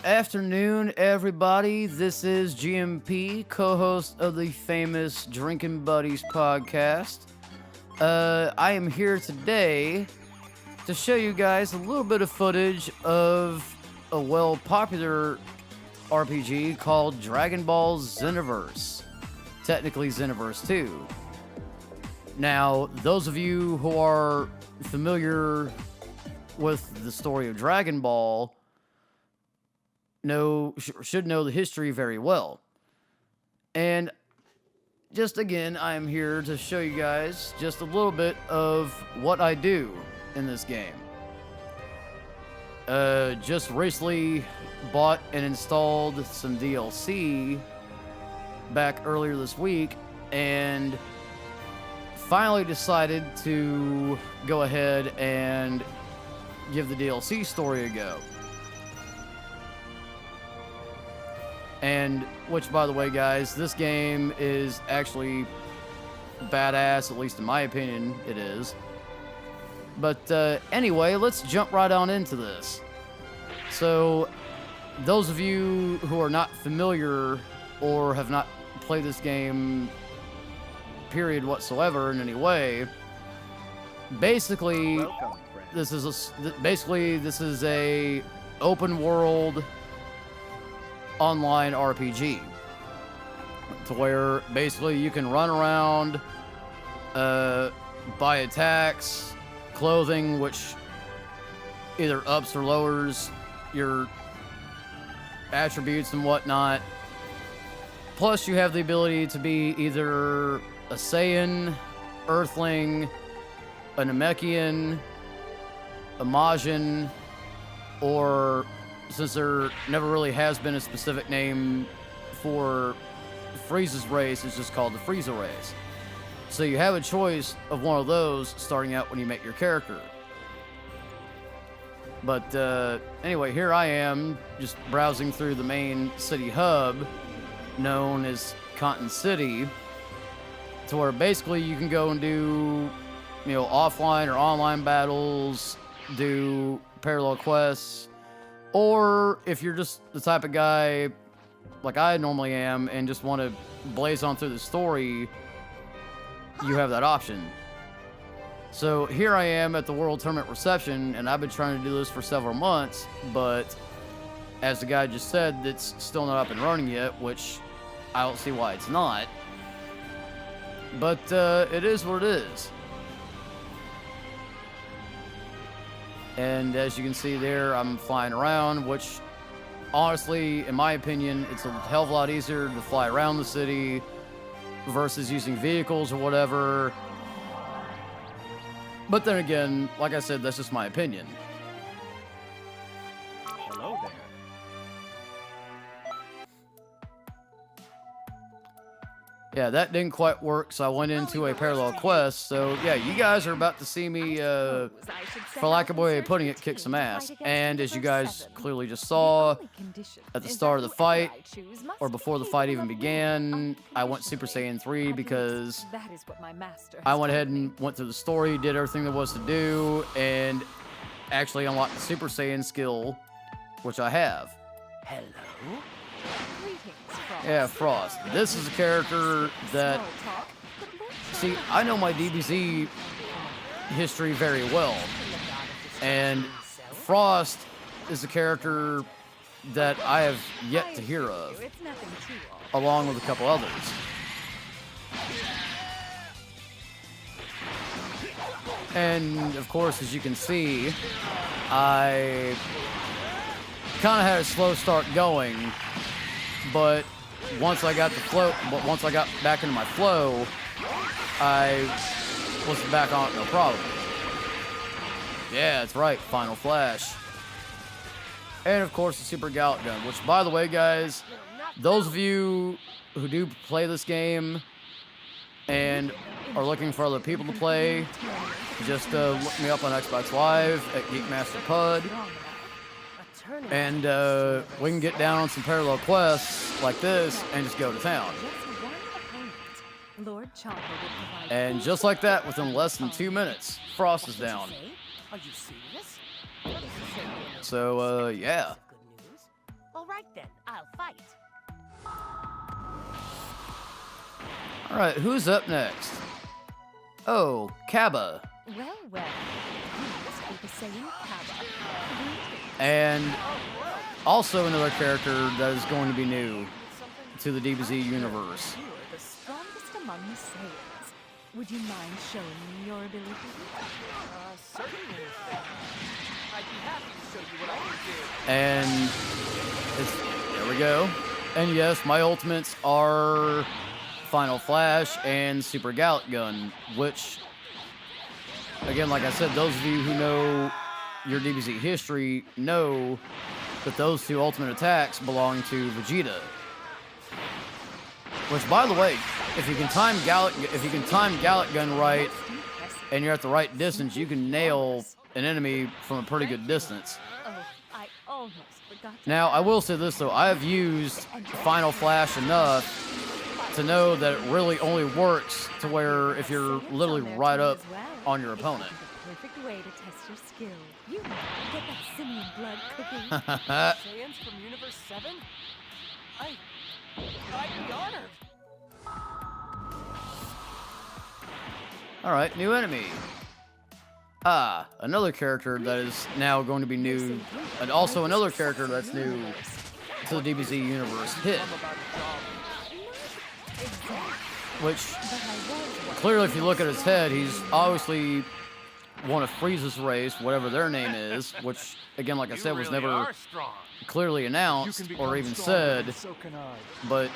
afternoon, everybody. This is GMP, co-host of the famous Drinking Buddies podcast. I am here today to show you guys a little bit of footage of a well-popular RPG called Dragon Ball Xenoverse. Technically Xenoverse 2. Now, those of you who are familiar with the story of Dragon Ball should know the history very well. And just again, I am here to show you guys just a little bit of what I do in this game. Just recently bought and installed some DLC back earlier this week, and finally decided to go ahead and give the DLC story a go. And, which, by the way, guys, this game is actually badass, at least in my opinion, it is. But, anyway, let's jump right on into this. So, those of you who are not familiar or have not played this game, period, whatsoever, in any way, basically, this is a open world online RPG, to where basically you can run around, buy attacks, clothing, which either ups or lowers your attributes and whatnot. Plus, you have the ability to be either a Saiyan, Earthling, a Namekian, a Majin, or, since there never really has been a specific name for Frieza's race, it's just called the Frieza race. So you have a choice of one of those starting out when you make your character. But anyway, here I am just browsing through the main city hub known as Cotton City, to where basically you can go and do, offline or online battles, do parallel quests, or if you're just the type of guy like I normally am and just want to blaze on through the story, you have that option. So here I am at the World Tournament reception, and I've been trying to do this for several months, but as the guy just said, it's still not up and running yet, which I don't see why it's not. But it is what it is. And as you can see there, I'm flying around, which honestly, in my opinion, it's a hell of a lot easier to fly around the city versus using vehicles or whatever. But then again, like I said, that's just my opinion. Hello there. Yeah, that didn't quite work, so I went into a parallel quest. So yeah, you guys are about to see me, for lack of a way of putting it, kick some ass. And as you guys clearly just saw, at the start of the fight, or before the fight even began, I went Super Saiyan 3 because I went ahead and went through the story, did everything there was to do, and actually unlocked the Super Saiyan skill, which I have. Hello. Yeah, Frost. This is a character that... See, I know my DBZ history very well. And Frost is a character that I have yet to hear of, along with a couple others. And, of course, as you can see, I kind of had a slow start going, but once I got back into my flow, I was back on it, no problem. Yeah, that's right, Final Flash. And of course the Super Gallic Gun, which, by the way, guys, those of you who do play this game and are looking for other people to play, just look me up on Xbox Live at GeekmasterPud. And we can get down on some parallel quests like this and just go to town. And just like that, within less than 2 minutes, Frost is down. Are you serious? So, yeah. right then, I'll fight. Alright, who's up next? Oh, Cabba. Well, well. You must be the same cabba. And also another character that is going to be new to the DBZ universe. You're the strongest among the sailors. Would you mind showing me your ability? Certainly. I'd be happy to show you what I can do. And there we go. And yes, my ultimates are Final Flash and Super Gallic Gun, which, again, like I said, those of you who know your DBZ history know that those two ultimate attacks belong to Vegeta. Which, by the way, if you can time Gallic Gun right and you're at the right distance, you can nail an enemy from a pretty good distance. Oh, I almost forgot. Now, I will say this though, I have used Final Flash enough to know that it really only works to where if you're literally right up on your opponent. The perfect way to test your skill. You know, get that simian blood cooking. Saiyans from Universe 7? I'd be honored. Alright, new enemy. Ah, another character that is now going to be new, and also another character that's new to the DBZ universe, Hit. Which, clearly if you look at his head, he's obviously one of Frieza's race, whatever their name is, which, again, like I said, was never clearly announced or even said. But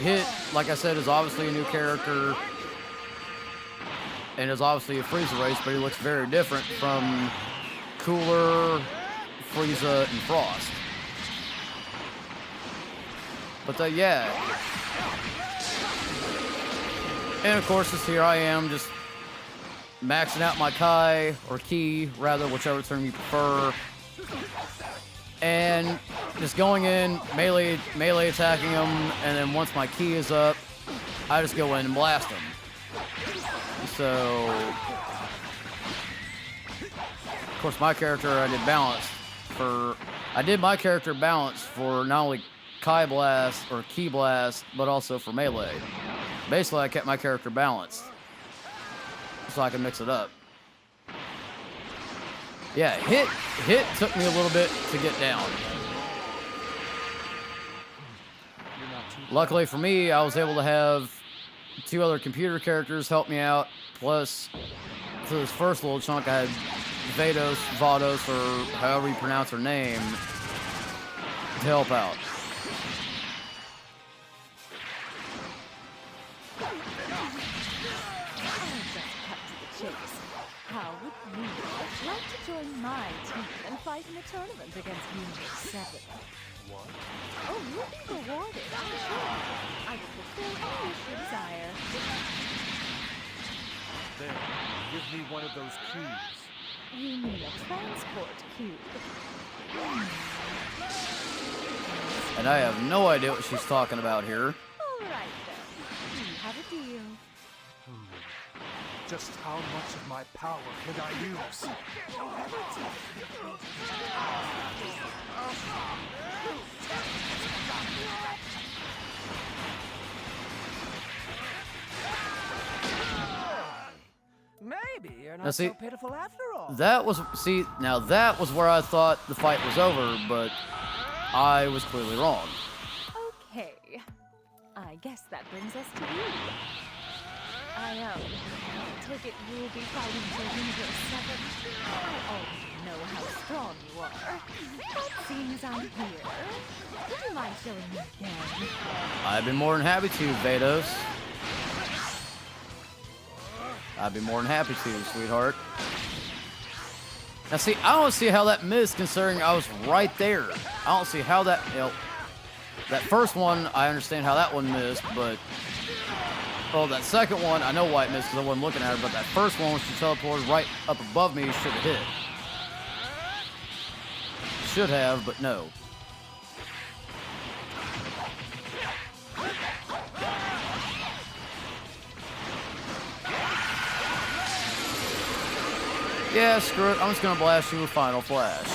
Hit, like I said, is obviously a new character and is obviously a Frieza race, but he looks very different from Cooler, Frieza, and Frost. But yeah. And of course, here I am, just maxing out my Kai, or Ki, rather, whichever term you prefer. And just going in, melee attacking him, and then once my Ki is up, I just go in and blast him. So, of course, my character I did my character balance for not only Kai Blast or Ki Blast, but also for melee. Basically, I kept my character balanced so I can mix it up. Yeah, hit took me a little bit to get down. Luckily for me, I was able to have two other computer characters help me out. Plus, for this first little chunk, I had Vados, or however you pronounce her name, to help out. How would you like to join my team and fight in a tournament against Universe 7? What? Oh, you'll be rewarded, I'm sure. I will fulfill all your desire. There, give me one of those cubes. You mean a transport cube? And I have no idea what she's talking about here. All right, then. We have a deal. Just how much of my power could I use? Maybe you're Now, not see, so pitiful after all. that was where I thought the fight was over, but I was clearly wrong. Okay. I guess that brings us to you. I take it you'll be fighting for Universe 7. I already know how strong you are. But seeing as I'm here, would you mind showing me again? I'd be more than happy to, Vados. I'd be more than happy to, sweetheart. Now see, I don't see how that missed considering I was right there. I don't see how that, that first one, I understand how that one missed, but, well, that second one, I know why it missed because I wasn't looking at her, but that first one, when she teleported right up above me, should have hit. Should have, but no. Yeah, screw it. I'm just gonna blast you with Final Flash.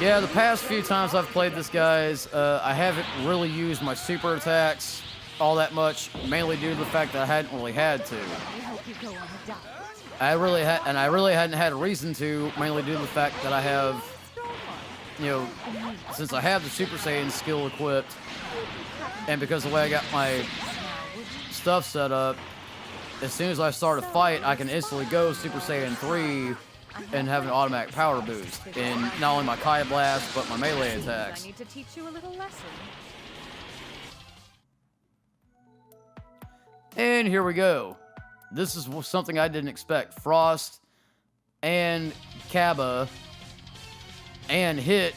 Yeah, the past few times I've played this, guys, I haven't really used my super attacks all that much, mainly due to the fact that I hadn't really had to. I hope you go on a diet. I really hadn't had a reason to, mainly due to the fact that I have, Strong one. you know, since I have the Super Saiyan skill equipped, and because of the way I got my stuff set up, as soon as I start a fight, I can instantly go Super Saiyan 3 and have an automatic power boost in not only my Kai Blast, but my melee I attacks. need to teach you a little lesson. And here we go. This is something I didn't expect. Frost and Cabba and Hit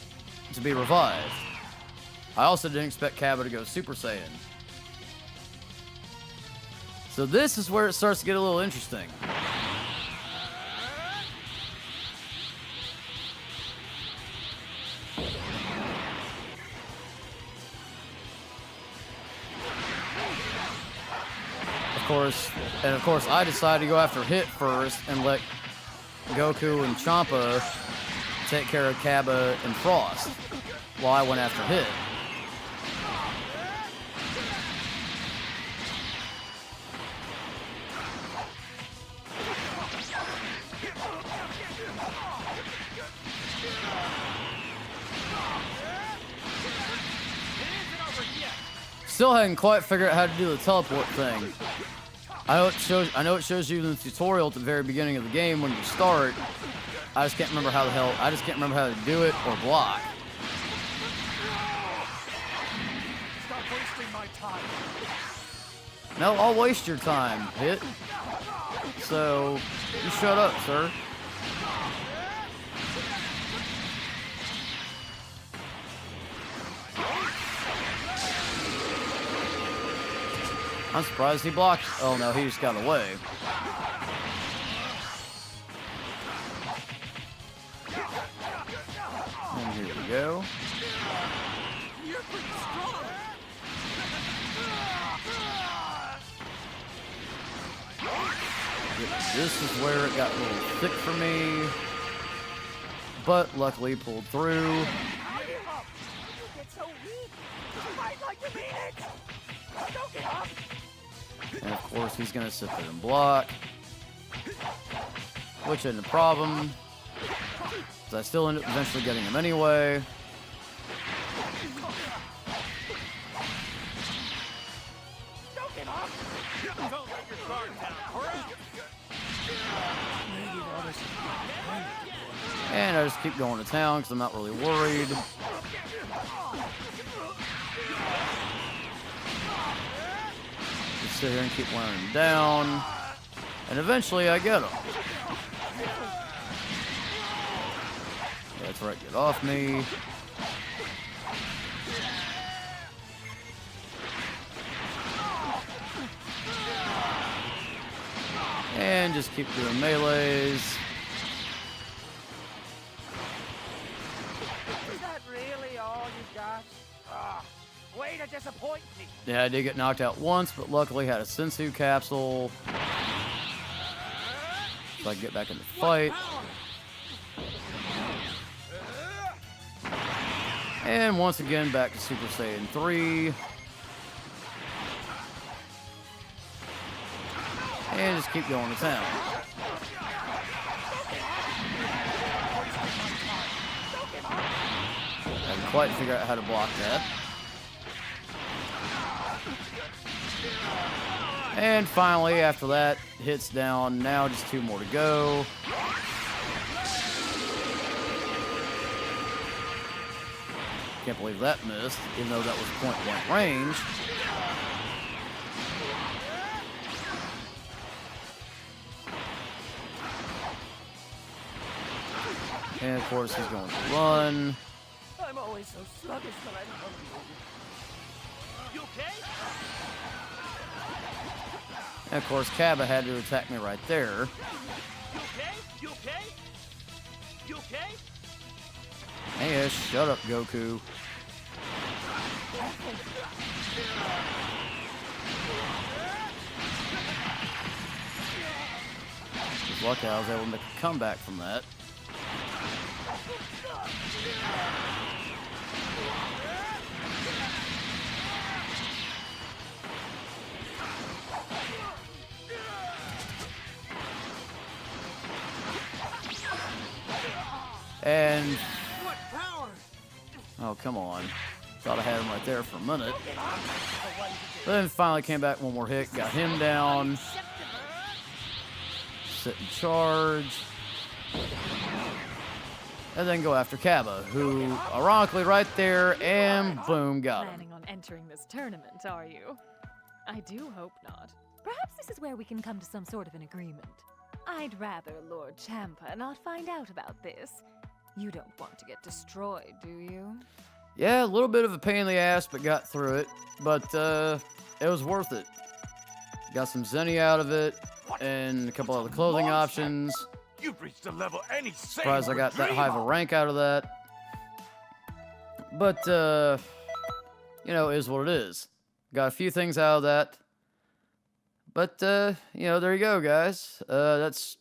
to be revived. I also didn't expect Cabba to go Super Saiyan. So this is where it starts to get a little interesting. Of course, I decided to go after Hit first and let Goku and Champa take care of Cabba and Frost while I went after Hit. Still hadn't quite figured out how to do the teleport thing. I know it shows you in the tutorial at the very beginning of the game when you start. I just can't remember how to do it or block. Stop wasting my time. No, I'll waste your time, Hit. So, you shut up, sir. I'm surprised he blocked. Oh no, he just got away. And here we go. You're pretty strong. This is where it got a little thick for me. But luckily pulled through. Give up. You get so weak. Just fight like you mean it. Don't give up. And of course he's gonna sit there and block. Which isn't a problem. Because I still end up eventually getting him anyway. Don't give up. Don't let your guard down, correct? And I just keep going to town because I'm not really worried. Just sit here and keep wearing him down. And eventually I get him. That's right, get off me. And just keep doing melees. Is that really all you got? Way to disappoint me. Yeah, I did get knocked out once, but luckily had a Sensu capsule. So I can get back in the fight. And once again, back to Super Saiyan 3. And just keep going to town. I didn't quite figure out how to block that. And finally, after that, Hit's down. Now just 2 more to go. Can't believe that missed, even though that was point-blank range. And of course, he's going to run. I'm always so sluggish when I'm hungry. You okay? And of course, Cabba had to attack me right there. You okay? You okay? You okay? Hey, shut up, Goku. Just lucky I was able to make a comeback from that. And What power? oh, come on. Thought I had him right there for a minute. But then finally came back, one more hit, got him down. Sit in charge. And then go after Cabba, who, ironically, right there, and boom, got him. Planning on entering this tournament, are you? I do hope not. Perhaps this is where we can come to some sort of an agreement. I'd rather Lord Champa not find out about this. You don't want to get destroyed, do you? Yeah, a little bit of a pain in the ass, but got through it. But it was worth it. Got some Zenny out of it, and a couple other clothing options. You've reached a level any sane Surprised I would got that dream high of a of. rank out of that. But, you know, it is what it is. Got a few things out of that. But, you know, there you go, guys. That's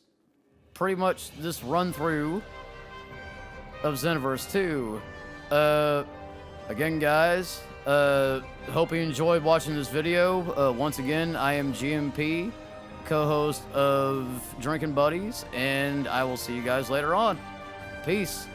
pretty much this run-through of Xenoverse 2. Again, guys, hope you enjoyed watching this video. Once again, I am GMP, co-host of Drinking Buddies, and I will see you guys later on. Peace.